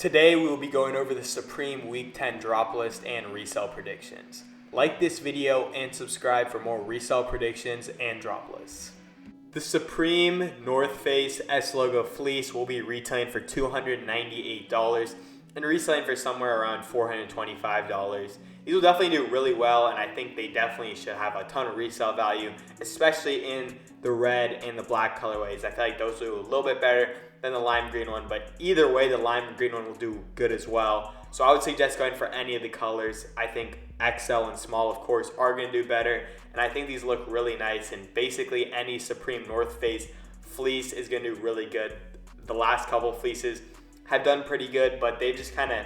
Today we will be going over the Supreme Week 10 drop list and resale predictions. Like this video and subscribe for more resale predictions and drop lists. The Supreme North Face S logo fleece will be retailing for $298 and reselling for somewhere around $425. These will definitely do really well, and I think they definitely should have a ton of resale value, especially in the red and the black colorways. I feel like those will do a little bit better than the lime green one, but either way, the lime green one will do good as well. So I would suggest going for any of the colors. I think XL and small, of course, are going to do better, and I think these look really nice, and basically any Supreme North Face fleece is going to do really good. The last couple fleeces have done pretty good, but they just kind of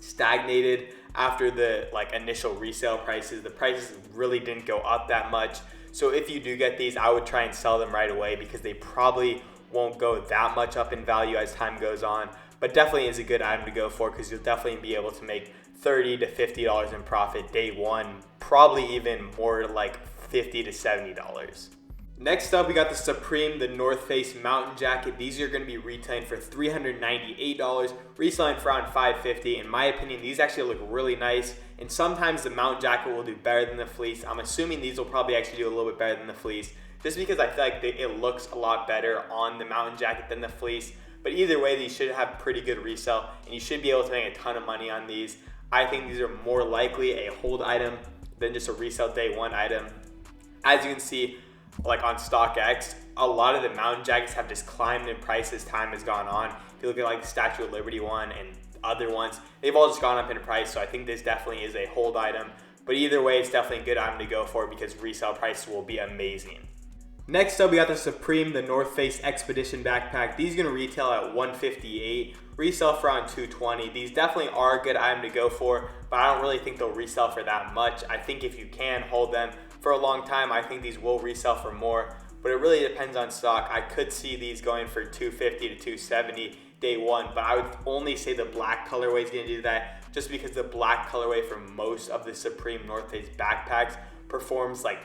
stagnated after the initial resale prices. The prices really didn't go up that much. So if you do get these, I would try and sell them right away because they probably won't go that much up in value as time goes on, but definitely is a good item to go for because you'll definitely be able to make $30 to $50 in profit day one, probably even more like $50 to $70. Next up, we got the Supreme, the North Face Mountain Jacket. These are going to be retailing for $398, reselling for around $550. In my opinion, these actually look really nice, and sometimes the Mountain Jacket will do better than the fleece. I'm assuming these will probably actually do a little bit better than the fleece, just because I feel like it looks a lot better on the Mountain Jacket than the fleece. But either way, these should have pretty good resale, and you should be able to make a ton of money on these. I think these are more likely a hold item than just a resale day one item. As you can see, like on StockX, a lot of the Mountain Jackets have just climbed in price as time has gone on. If you look at like the Statue of Liberty one and other ones, they've all just gone up in price. So I think this definitely is a hold item. But either way, it's definitely a good item to go for because resale prices will be amazing. Next up, we got the Supreme, the North Face Expedition Backpack. These are going to retail at $158, resell for around $220. These definitely are a good item to go for, but I don't really think they'll resell for that much. I think if you can hold them for a long time, I think these will resell for more, but it really depends on stock. I could see these going for $250 to $270 day one, but I would only say the black colorway is going to do that just because the black colorway for most of the Supreme North Face backpacks performs like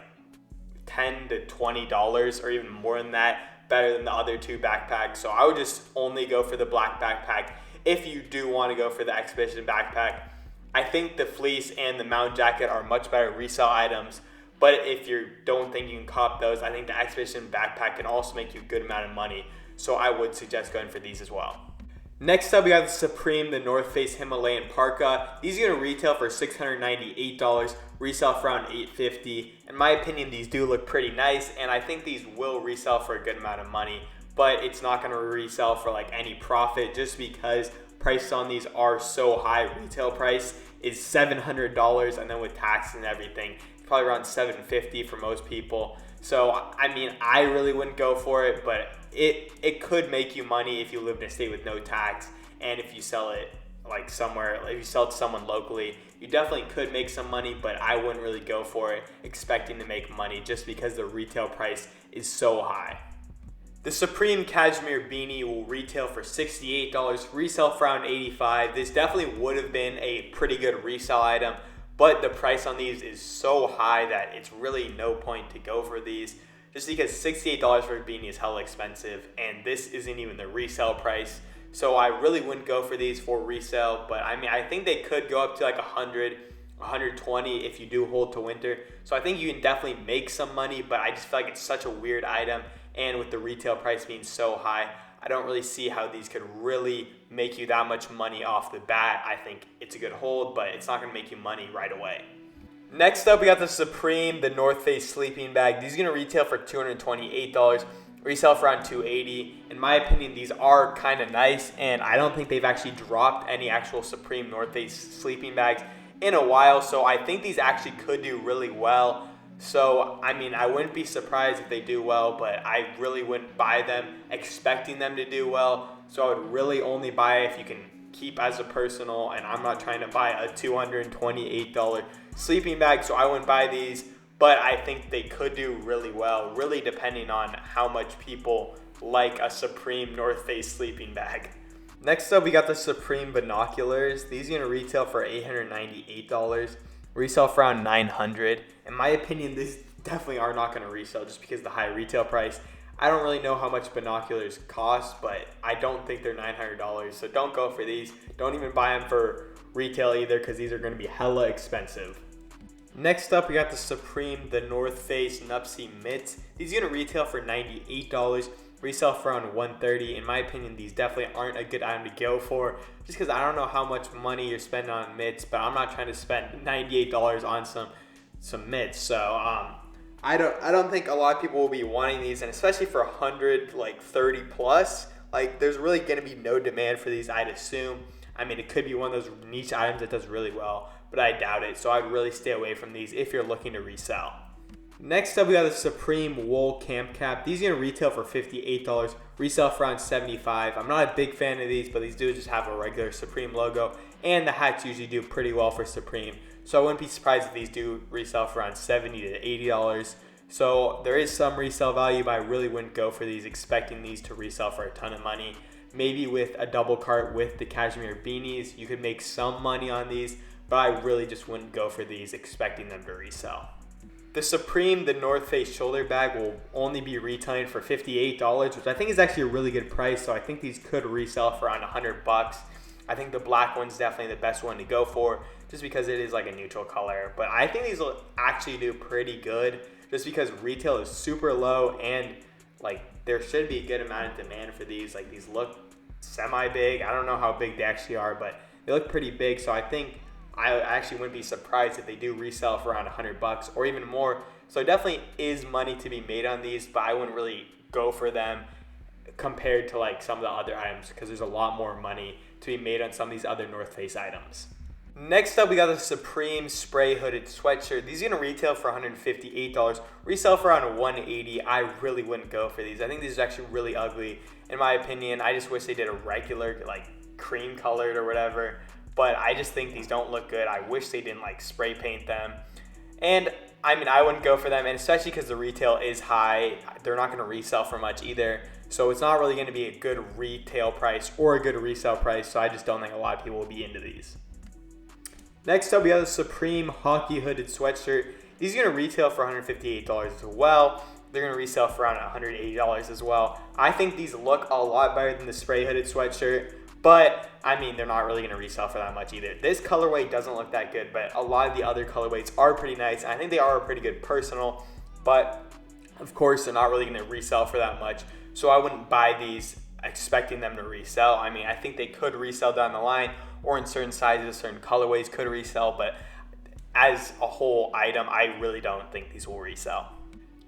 $10 to $20 or even more than that better than the other two backpacks. So I would just only go for the black backpack if you do want to go for the Expedition backpack. I think the fleece and the Mountain Jacket are much better resale items, but if you don't think you can cop those, I think the Expedition backpack can also make you a good amount of money. So I would suggest going for these as well. Next up, we got the Supreme, the North Face Himalayan Parka. These are going to retail for $698, resell for around $850. In my opinion, these do look pretty nice, and I think these will resell for a good amount of money, but it's not going to resell for like any profit just because prices on these are so high. Retail price is $700, and then with tax and everything, it's probably around $750 for most people. So, I mean, I really wouldn't go for it, but it could make you money if you live in a state with no tax, and if you sell it like somewhere, if you sell it to someone locally, you definitely could make some money, but I wouldn't really go for it expecting to make money just because the retail price is so high. The Supreme Cashmere Beanie will retail for $68, resell for around $85. This definitely would have been a pretty good resale item, but the price on these is so high that it's really no point to go for these just because $68 for a beanie is hella expensive, and this isn't even the resale price. So I really wouldn't go for these for resale, but I mean, I think they could go up to like 100, 120 if you do hold to winter. So I think you can definitely make some money, but I just feel like it's such a weird item, and with the retail price being so high, I don't really see how these could really make you that much money off the bat. I think it's a good hold, but it's not going to make you money right away. Next up, we got the Supreme, the North Face Sleeping Bag. These are going to retail for $228, resell for around $280. In my opinion, these are kind of nice, and I don't think they've actually dropped any actual Supreme North Face sleeping bags in a while, so I think these actually could do really well. So, I mean, I wouldn't be surprised if they do well, but I really wouldn't buy them expecting them to do well. So I would really only buy if you can keep as a personal, and I'm not trying to buy a $228 sleeping bag, so I wouldn't buy these, but I think they could do really well, really depending on how much people like a Supreme North Face sleeping bag. Next up, we got the Supreme Binoculars. These are going to retail for $898, resell for around $900. In my opinion, these definitely are not going to resell just because of the high retail price. I don't really know how much binoculars cost, but I don't think they're $900. So don't go for these. Don't even buy them for retail either, because these are going to be hella expensive. Next up, we got the Supreme, the North Face Nuptse Mitts. These are going to retail for $98. Resell for around $130. In my opinion, these definitely aren't a good item to go for, just because I don't know how much money you're spending on mitts, but I'm not trying to spend $98 on some mitts. So I don't think a lot of people will be wanting these, and especially for 130 plus, like there's really going to be no demand for these, I'd assume. I mean, it could be one of those niche items that does really well, but I doubt it. So I'd really stay away from these if you're looking to resell. Next up, we got the Supreme Wool Camp Cap. These are going to retail for $58, resell for around $75. I'm not a big fan of these, but these do just have a regular Supreme logo, and the hats usually do pretty well for Supreme. So I wouldn't be surprised if these do resell for around $70 to $80. So there is some resale value, but I really wouldn't go for these expecting these to resell for a ton of money. Maybe with a double cart with the Cashmere beanies, you could make some money on these, but I really just wouldn't go for these expecting them to resell. The Supreme, the North Face shoulder bag will only be retailing for $58, which I think is actually a really good price. So I think these could resell for around $100. I think the black one's definitely the best one to go for, just because it is like a neutral color. But I think these will actually do pretty good, just because retail is super low, and like there should be a good amount of demand for these. Like these look semi-big. I don't know how big they actually are, but they look pretty big. So I think I actually wouldn't be surprised if they do resell for around $100 or even more. So it definitely is money to be made on these, but I wouldn't really go for them compared to like some of the other items, because there's a lot more money to be made on some of these other North Face items. Next up, we got the Supreme Spray Hooded Sweatshirt. These are going to retail for $158, resell for around $180. I really wouldn't go for these. I think these are actually really ugly, in my opinion. I just wish they did a regular, like cream colored or whatever, but I just think these don't look good. I wish they didn't like spray paint them. And I mean, I wouldn't go for them, and especially because the retail is high, they're not going to resell for much either. So it's not really going to be a good retail price or a good resale price. So I just don't think a lot of people will be into these. Next up, we have the Supreme Hockey Hooded Sweatshirt. These are going to retail for $158 as well. They're going to resell for around $180 as well. I think these look a lot better than the Spray Hooded Sweatshirt, but I mean, they're not really going to resell for that much either. This colorway doesn't look that good, but a lot of the other colorways are pretty nice. I think they are a pretty good personal, but of course, they're not really going to resell for that much. So I wouldn't buy these expecting them to resell. I mean, I think they could resell down the line, or in certain sizes, certain colorways could resell, but as a whole item, I really don't think these will resell.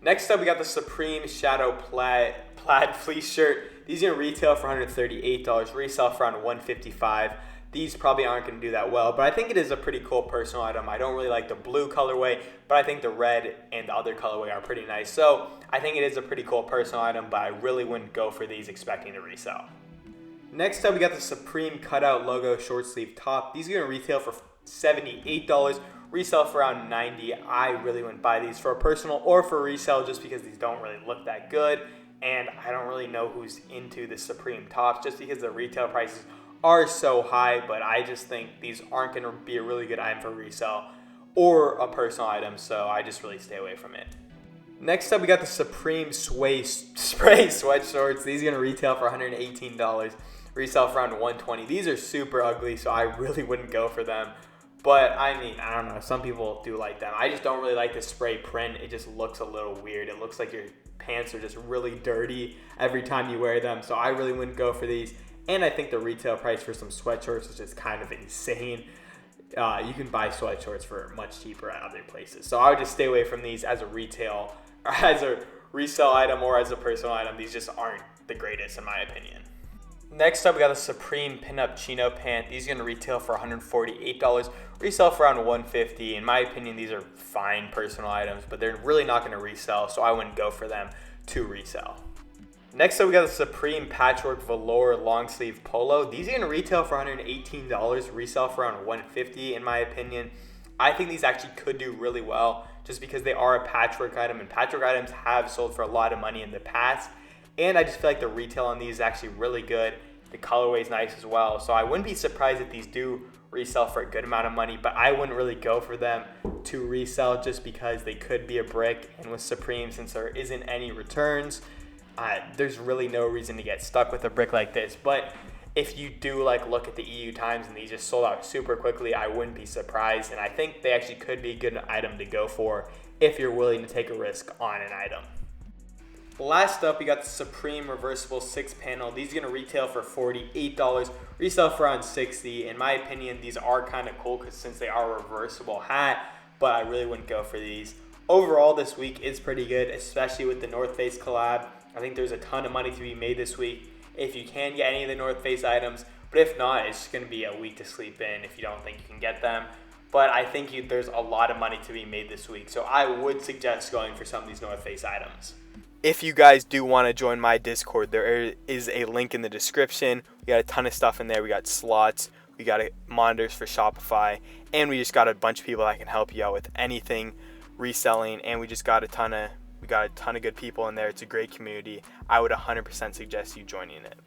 Next up, we got the Supreme Shadow Plaid Fleece Shirt. These are going to retail for $138, resell for around $155. These probably aren't going to do that well, but I think it is a pretty cool personal item. I don't really like the blue colorway, but I think the red and the other colorway are pretty nice. So I think it is a pretty cool personal item, but I really wouldn't go for these expecting to resell. Next up, we got the Supreme Cutout Logo Short Sleeve Top. These are going to retail for $78, resell for around $90. I really wouldn't buy these for a personal or for resale, just because these don't really look that good. And I don't really know who's into the Supreme tops, just because the retail prices are so high, but I just think these aren't going to be a really good item for resale or a personal item, so I just really stay away from it. Next up, we got the Supreme Spray Sweatshorts. These are going to retail for $118, resell for around $120. These are super ugly, so I really wouldn't go for them. But I mean, I don't know, some people do like them. I just don't really like the spray print. It just looks a little weird. It looks like your pants are just really dirty every time you wear them, so I really wouldn't go for these. And I think the retail price for some sweatshorts is just kind of insane. You can buy sweatshorts for much cheaper at other places. So I would just stay away from these as a retail, or as a resale item, or as a personal item. These just aren't the greatest in my opinion. Next up, we got the Supreme Pinup Chino Pant. These are going to retail for $148, resell for around $150. In my opinion, these are fine personal items, but they're really not going to resell, so I wouldn't go for them to resell. Next up, we got the Supreme Patchwork Velour Long Sleeve Polo. These are going to retail for $118, resell for around $150 in my opinion. I think these actually could do really well, just because they are a patchwork item, and patchwork items have sold for a lot of money in the past. And I just feel like the retail on these is actually really good. The colorway is nice as well. So I wouldn't be surprised if these do resell for a good amount of money, but I wouldn't really go for them to resell, just because they could be a brick. And with Supreme, since there isn't any returns, there's really no reason to get stuck with a brick like this. But if you do like look at the EU times and these just sold out super quickly, I wouldn't be surprised. And I think they actually could be a good item to go for if you're willing to take a risk on an item. Last up, we got the Supreme Reversible 6-panel. These are going to retail for $48, resell for around $60. In my opinion, these are kind of cool because since they are a reversible hat, but I really wouldn't go for these. Overall, this week is pretty good, especially with the North Face collab. I think there's a ton of money to be made this week if you can get any of the North Face items, but if not, it's just going to be a week to sleep in if you don't think you can get them. But I think there's a lot of money to be made this week, so I would suggest going for some of these North Face items. If you guys do want to join my Discord, there is a link in the description. We got a ton of stuff in there. We got slots, we got monitors for Shopify, and we just got a bunch of people that can help you out with anything reselling, and we got a ton of good people in there. It's a great community. I would 100% suggest you joining it.